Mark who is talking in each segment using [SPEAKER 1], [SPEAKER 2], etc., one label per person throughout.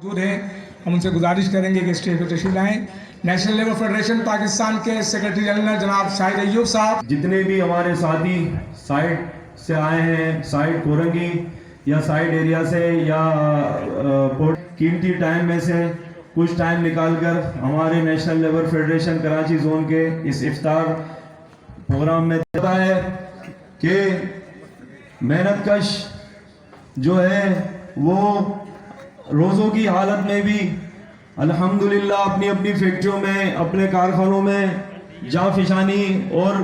[SPEAKER 1] मौजूद हैं, हम उनसे गुजारिश करेंगे कि स्टेज पर तशरीफ लाएं। नेशनल लेबर फेडरेशन पाकिस्तान के सेक्रेटरी जनरल जनाब शाहिद अय्यूब साहब,
[SPEAKER 2] जितने भी हमारे साथी साइड से आए हैं, साइड कोरंगी या साइड एरिया से या कीमती टाइम में से कुछ टाइम निकालकर हमारे national labour federation Karachi zone के इस इफ्तार प्रोग्राम में पता है कि मेहनतकश जो है वो रोज़ों की हालत में भी अल्हम्दुलिल्लाह अपनी अपनी फैक्ट्रियों में, अपने कारखानों में जाफिशानी और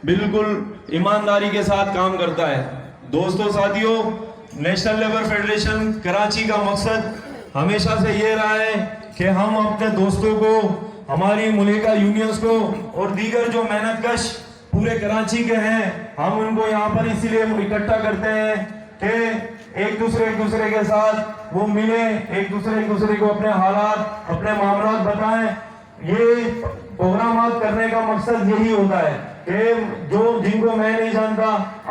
[SPEAKER 2] बिल्कुल ईमानदारी के साथ काम करता है। दोस्तों साथियों, नेशनल लेबर फेडरेशन कराची का मकसद हमेशा से ये रहा है कि हम अपने दोस्तों को, हमारी मुल्का यूनियंस को और दीगर जो मेहनतकश पूरे कराची के हैं, हम उनको यहाँ पर इसीलिए इकट्ठा करते हैं कि एक दूसरे के साथ वो मिले, एक दूसरे को अपने हालात, अपने मामलात बताएं। ये प्रोग्राम करने का मकसद यही होता है कि जिनको मैं नहीं जानता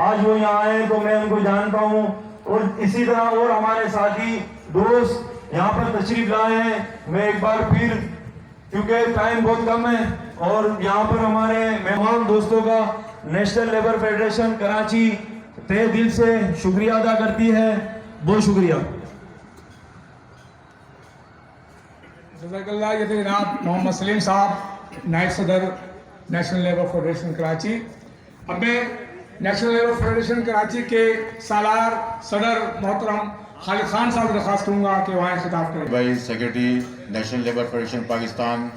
[SPEAKER 2] आज वो यहाँ आए तो मैं उनको जानता हूँ, और इसी तरह और हमारे साथी दोस्त यहाँ पर तशरीफ लाए हैं। मैं एक बार फिर, क्योंकि टाइम बहुत कम है और यहाँ पर हमारे मेहमान दोस्तों का नेशनल लेबर फेडरेशन कराची तहे दिल से शुक्रिया अदा करती है। बहुत शुक्रिया।
[SPEAKER 1] जज़ाकल्लाह। ये थे जनाब मोहम्मद सलीम साहब, नायब सदर नेशनल लेबर फेडरेशन कराची। अब मैं नेशनल लेबर फेडरेशन कराची के सालार सदर मोहतरम खालिद खान साहब से दरख्वास्त करूँगा कि वहाँ खिताब करें।
[SPEAKER 3] भाई secretary national labour federation Pakistan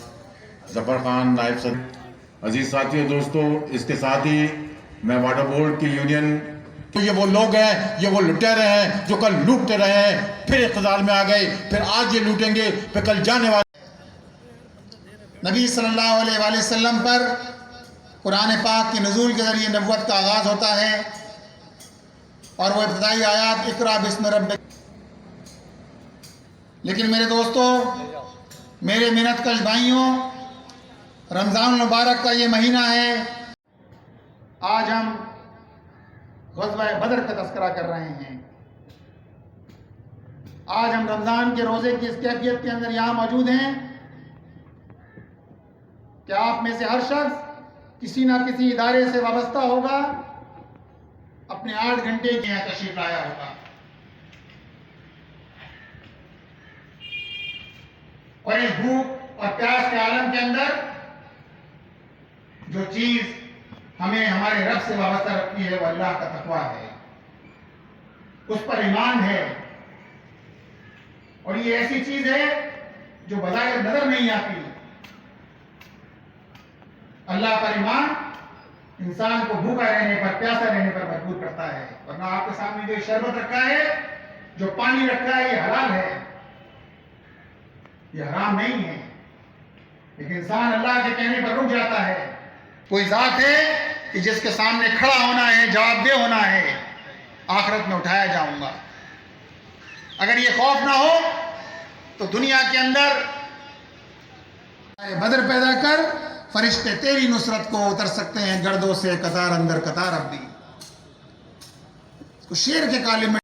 [SPEAKER 3] Zafar Khan, नायब सदर, अजीज़ साथियों, दोस्तों, इसके साथ ही मैं वाटर बोर्ड की यूनियन, तो ये वो लोग हैं, ये वो लुटेरे हैं जो कल लूटते रहे हैं, फिर इक़्तिदार में आ गए, फिर आज ये लूटेंगे, फिर कल जाने वाले।
[SPEAKER 4] नबी सल्लल्लाहु अलैहि वसल्लम पर कुरान पाक के नुज़ूल के ज़रिए नबुव्वत का आगाज़ होता है और वो इब्तिदाई आयात इक़रा बिस्मि रब्बिक। लेकिन मेरे दोस्तों, मेरे मेहनतकश भाइयों, रमज़ान मुबारक का ये महीना है। आज हम ग़ज़वा बदर का तज़किरा कर रहे हैं। आज हम रमज़ान के रोज़े की इस कैफियत के अंदर यहाँ मौजूद हैं कि आप में से हर शख्स किसी ना किसी इदारे से वाबस्ता होगा, अपने 8 घंटे के यहाँ तशरीफ लाया होगा, और इस भूख और प्यास के आलम के अंदर जो चीज़ हमें हमारे रब से वाबस्ता रखती है वो अल्लाह का तक़वा है, उस पर ईमान है। और ये ऐसी चीज है जो बज़ाहिर नजर नहीं आती। अल्लाह पर ईमान इंसान को भूखा रहने पर, प्यासा रहने पर मजबूर करता है। वरना आपके सामने जो शरबत रखा है, जो पानी रखा है, ये हलाल है, ये हराम नहीं है। लेकिन इंसान अल्लाह के कहने पर रुक जाता है। कोई ज़ात है कि जिसके सामने खड़ा होना है, जवाबदेह होना है, आखिरत में उठाया जाऊंगा। अगर ये खौफ ना हो तो दुनिया के अंदर बदर पैदा कर, फरिश्ते तेरी नुसरत को उतर सकते हैं गर्दों से, कतार अंदर कतार अब भी। तो शेर के कालिब में